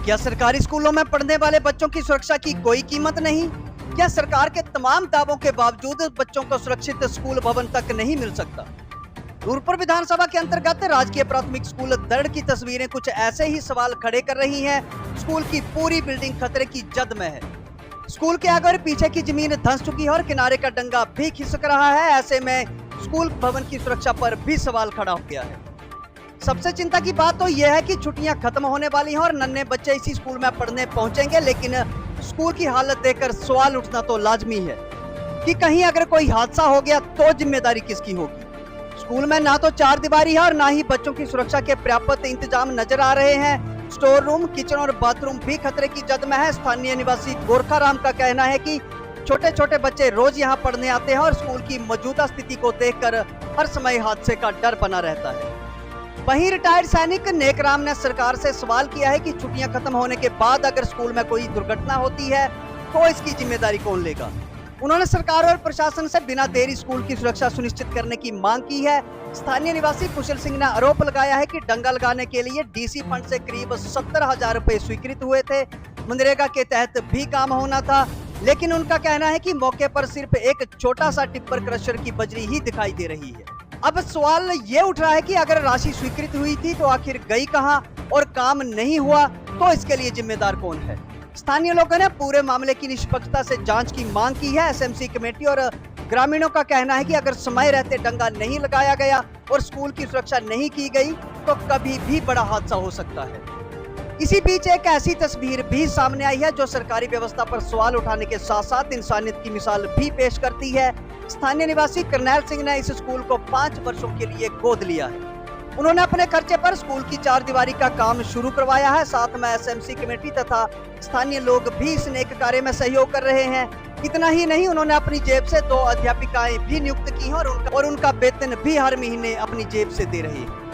क्या सरकारी स्कूलों में पढ़ने वाले बच्चों की सुरक्षा की कोई कीमत नहीं? क्या सरकार के तमाम दावों के बावजूद बच्चों को सुरक्षित स्कूल भवन तक नहीं मिल सकता? नूरपुर विधानसभा के अंतर्गत राजकीय प्राथमिक स्कूल दड़ की तस्वीरें कुछ ऐसे ही सवाल खड़े कर रही हैं। स्कूल की पूरी बिल्डिंग खतरे की जद में है। स्कूल के आगे और पीछे की जमीन धंस चुकी है और किनारे का डंगा भी खिसक रहा है। ऐसे में स्कूल भवन की सुरक्षा पर भी सवाल खड़ा हो गया है। सबसे चिंता की बात तो यह है कि छुट्टियां खत्म होने वाली हैं और नन्हे बच्चे इसी स्कूल में पढ़ने पहुंचेंगे, लेकिन स्कूल की हालत देखकर सवाल उठना तो लाजमी है कि कहीं अगर कोई हादसा हो गया तो जिम्मेदारी किसकी होगी। स्कूल में ना तो चार दीवारी है और ना ही बच्चों की सुरक्षा के पर्याप्त इंतजाम नजर आ रहे हैं। स्टोर रूम, किचन और बाथरूम भी खतरे की जद में है। स्थानीय निवासी गोरखा राम का कहना है कि छोटे छोटे बच्चे रोज यहाँ पढ़ने आते हैं और स्कूल की मौजूदा स्थिति को देखकर हर समय हादसे का डर बना रहता है। वहीं रिटायर्ड सैनिक नेकराम ने सरकार से सवाल किया है कि छुट्टियां खत्म होने के बाद अगर स्कूल में कोई दुर्घटना होती है तो इसकी जिम्मेदारी कौन लेगा। उन्होंने सरकार और प्रशासन से बिना देरी स्कूल की सुरक्षा सुनिश्चित करने की मांग की है। स्थानीय निवासी कुशल सिंह ने आरोप लगाया है कि डंगा लगाने के लिए डीसी फंड से करीब 70,000 रुपए स्वीकृत हुए थे। मनरेगा के तहत भी काम होना था, लेकिन उनका कहना है कि मौके पर सिर्फ एक छोटा सा टिप्पर क्रशर की बजरी ही दिखाई दे रही है। अब सवाल ये उठ रहा है कि अगर राशि स्वीकृत हुई थी तो आखिर गई कहां और काम नहीं हुआ तो इसके लिए जिम्मेदार कौन है। स्थानीय लोगों ने पूरे मामले की निष्पक्षता से जांच की मांग की है। एसएमसी कमेटी और ग्रामीणों का कहना है कि अगर समय रहते डंगा नहीं लगाया गया और स्कूल की सुरक्षा नहीं की गई तो कभी भी बड़ा हादसा हो सकता है। इसी बीच एक ऐसी तस्वीर भी सामने आई है जो सरकारी व्यवस्था पर सवाल उठाने के साथ साथ इंसानियत की मिसाल भी पेश करती है। स्थानीय निवासी करनैल सिंह ने इस स्कूल को 5 वर्षों के लिए गोद लिया है। उन्होंने अपने खर्चे पर स्कूल की चार दीवारी का काम शुरू करवाया है। साथ में एसएमसी कमेटी तथा स्थानीय लोग भी इस नेक कार्य में सहयोग कर रहे हैं। इतना ही नहीं, उन्होंने अपनी जेब से 2 अध्यापिकाएं भी नियुक्त की हैं और उनका वेतन भी हर महीने अपनी जेब से दे रही है।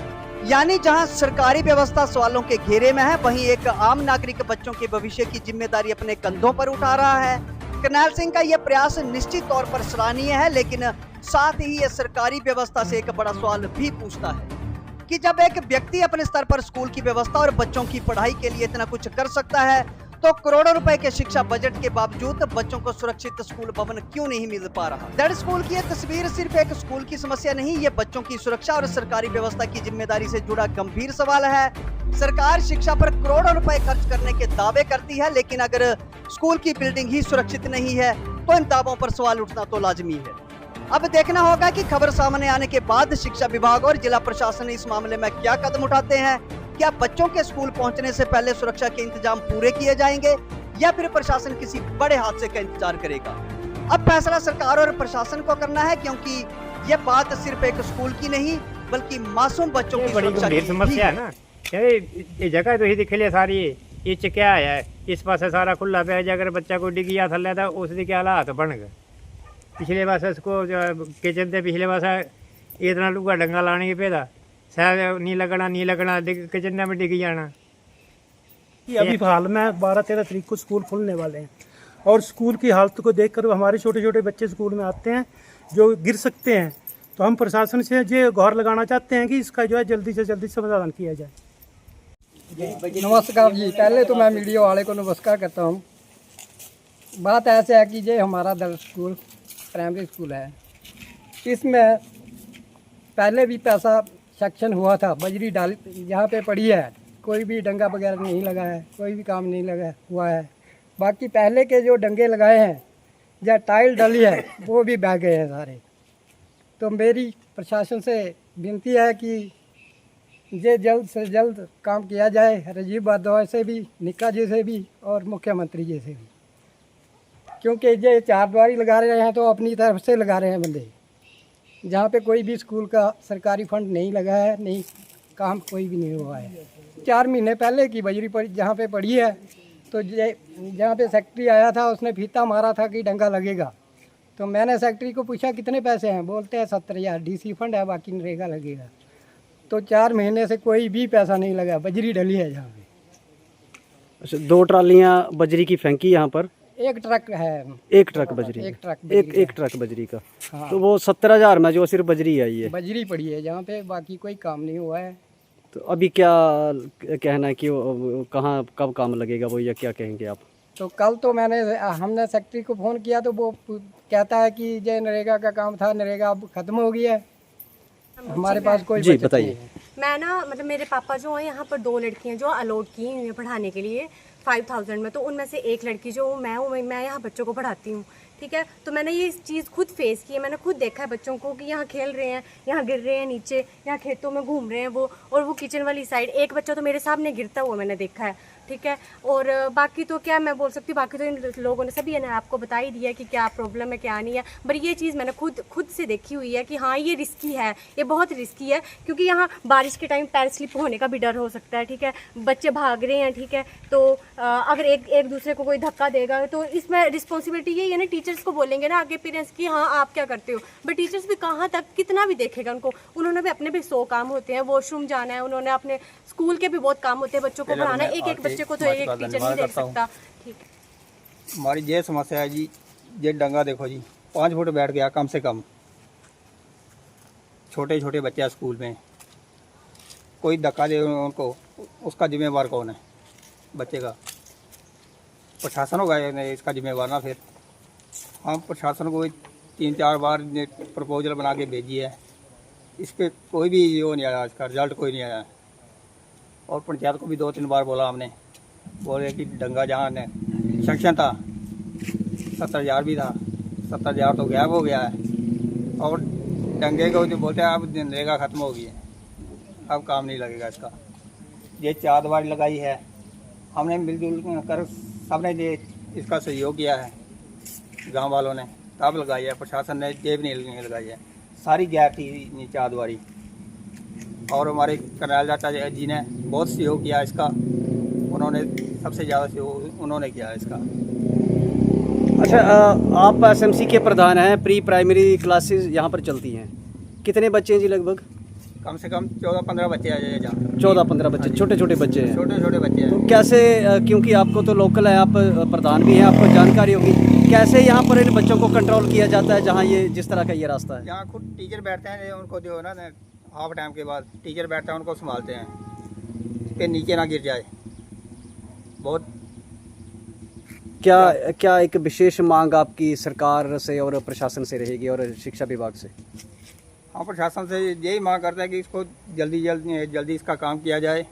यानी जहां सरकारी व्यवस्था सवालों के घेरे में है, वहीं एक आम नागरिक बच्चों के भविष्य की जिम्मेदारी अपने कंधों पर उठा रहा है। करनैल सिंह का यह प्रयास निश्चित तौर पर सराहनीय है, लेकिन साथ ही यह सरकारी व्यवस्था से एक बड़ा सवाल भी पूछता है कि जब एक व्यक्ति अपने स्तर पर स्कूल की व्यवस्था और बच्चों की पढ़ाई के लिए इतना कुछ कर सकता है तो करोड़ों रुपए के शिक्षा बजट के बावजूद बच्चों को सुरक्षित स्कूल भवन क्यों नहीं मिल पा रहा। दड़ स्कूल की यह तस्वीर सिर्फ एक स्कूल की समस्या नहीं, ये बच्चों की सुरक्षा और सरकारी व्यवस्था की जिम्मेदारी से जुड़ा गंभीर सवाल है। सरकार शिक्षा पर करोड़ों रुपए खर्च करने के दावे करती है, लेकिन अगर स्कूल की बिल्डिंग ही सुरक्षित नहीं है तो इन दावों पर सवाल उठना तो लाजमी है। अब देखना होगा कि खबर सामने आने के बाद शिक्षा विभाग और जिला प्रशासन इस मामले में क्या कदम उठाते हैं। क्या बच्चों के स्कूल पहुंचने से पहले सुरक्षा के इंतजाम पूरे किए जाएंगे या फिर प्रशासन किसी बड़े हादसे का इंतजार करेगा। अब फैसला सरकार और प्रशासन को करना है, क्योंकि ये बात सिर्फ एक स्कूल की नहीं बल्कि मासूम बच्चों की सुरक्षा की समस्या है ना। ये जगह तो ही दिख लिया सारी, ये क्या है इस पास सारा खुला पे, अगर बच्चा को डिग गया थले था उसके क्या हालात बन गए। पिछले पास इसको किचन से पिछले पास इतना लुगा डंगा लाने के पेदा शायद नहीं लगना किचन में डिग जाना। अभी हाल में 12-13 तारीख को स्कूल खुलने वाले हैं और स्कूल की हालत को देखकर हमारे छोटे छोटे बच्चे स्कूल में आते हैं जो गिर सकते हैं। तो हम प्रशासन से ये गुहार लगाना चाहते हैं कि इसका जो है जल्दी से जल्दी समाधान किया जाए। नमस्कार जी, पहले तो मैं मीडिया वाले को नमस्कार करता हूँ। बात ऐसे है कि ये हमारा दल स्कूल प्राइमरी स्कूल है, इसमें पहले भी पैसा सेक्शन हुआ था, बजरी डाल यहाँ पे पड़ी है, कोई भी डंगा वगैरह नहीं लगा है, कोई भी काम नहीं लगा हुआ है। बाकी पहले के जो डंगे लगाए हैं या टाइल डली है वो भी बह गए हैं सारे। तो मेरी प्रशासन से विनती है कि ये जल्द से जल्द काम किया जाए, राजीव भारद्वाज से भी, निक्का जी से भी और मुख्यमंत्री जी से भी, क्योंकि ये चार दीवारी लगा रहे हैं तो अपनी तरफ से लगा रहे हैं बंदे। जहाँ पे कोई भी स्कूल का सरकारी फंड नहीं लगा है, नहीं काम कोई भी नहीं हुआ है। 4 महीने पहले की बजरी पड़ी जहाँ पे पड़ी है, तो जहाँ पे सेक्रेटरी आया था उसने फीता मारा था कि डंगा लगेगा। तो मैंने सेक्रेटरी को पूछा कितने पैसे हैं, बोलते हैं 70,000 डीसी फंड है, बाकी नरेगा लगेगा। तो 4 महीने से कोई भी पैसा नहीं लगा, बजरी डली है जहाँ पे। अच्छा, 2 ट्रालियाँ बजरी की फेंकी यहाँ पर, एक ट्रक है, एक ट्रक बजरी, एक ट्रक बजरी का। हाँ। तो वो 70,000 में जो सिर्फ बजरी आई है, बजरी पड़ी है जहाँ पे, बाकी कोई काम नहीं हुआ है। तो अभी क्या कहना है कि वो कहाँ कब काम लगेगा वो, या क्या कहेंगे आप? तो कल तो हमने सेक्रेटरी को फ़ोन किया तो वो कहता है कि जो नरेगा का काम था, नरेगा अब ख़त्म हो गया है, हमारे पास कोई जी, बचत बताइए। नहीं है। मैं ना मतलब मेरे पापा जो हैं यहाँ पर 2 लड़कियाँ जो अलॉट की हुई हैं पढ़ाने के लिए 5000 में, तो उनमें से एक लड़की जो मैं हूँ, मैं यहाँ बच्चों को पढ़ाती हूँ, ठीक है। तो मैंने ये चीज़ खुद फेस की है, मैंने खुद देखा है बच्चों को कि यहाँ खेल रहे हैं, यहाँ गिर रहे हैं नीचे, यहाँ खेतों में घूम रहे हैं वो, और वो किचन वाली साइड एक बच्चा तो मेरे सामने गिरता हुआ मैंने देखा है, ठीक है। और बाकी तो क्या मैं बोल सकती हूँ, बाकी तो इन लोगों ने सभी ने आपको बता ही दिया कि क्या प्रॉब्लम है क्या नहीं है, पर ये चीज़ मैंने खुद से देखी हुई है कि हाँ ये रिस्की है, ये बहुत रिस्की है, क्योंकि यहाँ बारिश के टाइम पैर स्लिप होने का भी डर हो सकता है, ठीक है। बच्चे भाग रहे हैं, ठीक है, तो अगर एक दूसरे को कोई धक्का देगा तो इसमें रिस्पॉन्सिबिलिटी यही है ना, टीचर्स को बोलेंगे ना आगे पेरेंट्स की हाँ आप क्या करते हो, बट टीचर्स भी कहाँ तक कितना भी देखेगा उनको, उन्होंने भी अपने भी 100 काम होते हैं, वॉशरूम जाना है, उन्होंने अपने स्कूल के भी बहुत काम होते हैं, बच्चों को पढ़ाना, एक बच्चे को तो एक टीचर नहीं देख सकता, ठीक है। हमारी ये समस्या है जी, ये डंगा देखो जी 5 फुट बैठ गया कम से कम, छोटे छोटे बच्चे हैं स्कूल में, कोई धक्का दे उनको, उसका जिम्मेवार कौन है? बच्चे का प्रशासन होगा इसका जिम्मेवार ना। फिर हम प्रशासन को 3-4 बार प्रपोजल बना के भेजी है, इस पर कोई भी वो नहीं आया, इसका रिजल्ट कोई नहीं आया। और पंचायत को भी 2-3 बार बोला हमने, बोले कि डंगा जहाँ ने सेक्शन था 70,000 भी था, 70,000 तो गायब हो गया है, और डंगे को जो बोलते हैं अब नरेगा ख़त्म हो गई है, अब काम नहीं लगेगा इसका। ये 4 दीवारी लगाई है, हमने मिलजुल कर सबने ये इसका सहयोग किया है, गांव वालों ने तब लगाई है, प्रशासन ने जेब नहीं लगाई है, सारी गैर थी 4 दीवारी। और हमारे करनाल चाचा जी ने बहुत सहयोग किया इसका, उन्होंने सबसे ज़्यादा सहयोग उन्होंने किया है इसका। अच्छा, आप एसएमसी के प्रधान हैं, प्री प्राइमरी क्लासेस यहाँ पर चलती हैं, कितने बच्चे हैं जी? लगभग कम से कम 14-15 बच्चे आ जाए जहाँ, 14-15 बच्चे, छोटे छोटे बच्चे हैं। छोटे छोटे बच्चे हैं। तो कैसे, क्योंकि आपको तो लोकल है, आप प्रधान भी हैं, आपको जानकारी होगी, कैसे यहाँ पर इन बच्चों को कंट्रोल किया जाता है जहाँ ये जिस तरह का ये रास्ता है? यहाँ खुद टीचर बैठते हैं, उनको जो है ना हाफ टाइम के बाद टीचर बैठता है, उनको संभालते हैं कि नीचे ना गिर जाए। बहुत क्या एक विशेष मांग आपकी सरकार से और प्रशासन से रहेगी और शिक्षा विभाग से? हाँ, प्रशासन से यही मांग करता है कि इसको जल्दी इसका काम किया जाए।